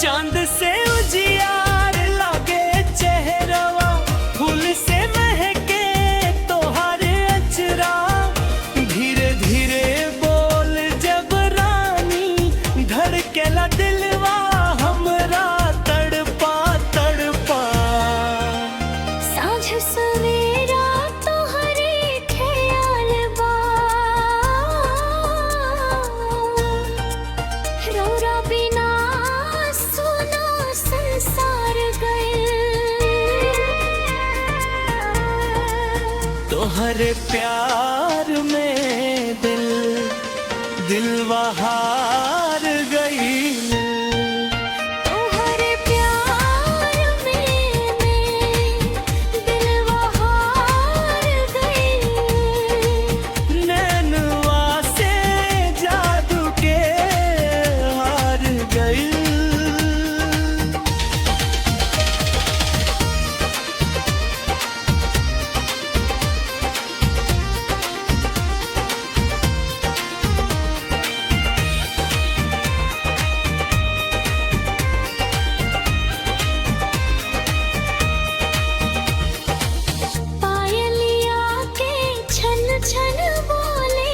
चांद से उजियार लागे चेहरवा, फूल से महके तोहार अचरा। धीरे धीरे बोल जब रानी, धड़केला दिलवा हमरा तड़पा तड़पा। साँझ सवेरा तोहरे ख्याल बा, रौरा बिना सुना संसार गए। तोहरे प्यार में दिलवा हार गई। तोहरे प्यार में दिलवा हार गई। नैनवा से जादू के हार गई। पायलिया के छन छन बोले,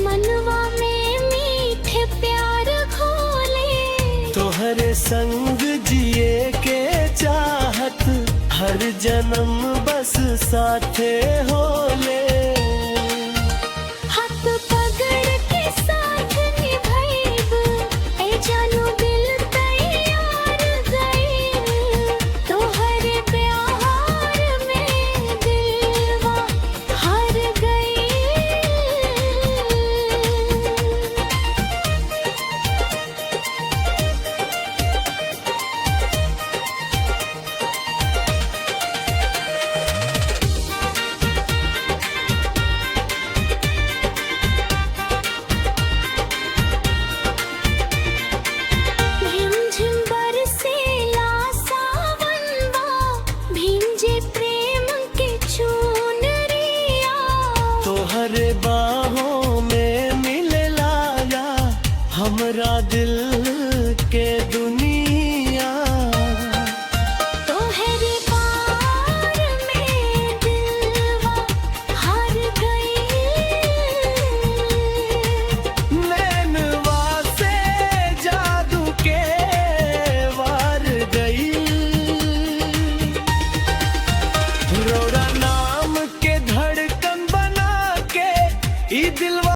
मनवा में मीठे प्यार घोले। तोहरे संग जिए के चाहत, हर जन्म बस साथे होले। हाथ पकड़ के साथ निभाइब, ए जानू दिल तैयार गइल। तोहरे प्यार में दिलवा हार गइल। झिमझिम बरसेला सावनवा, भींजे प्रेम के चुनरिया। तोहरे बाहों में मिले लाया हमरा दिल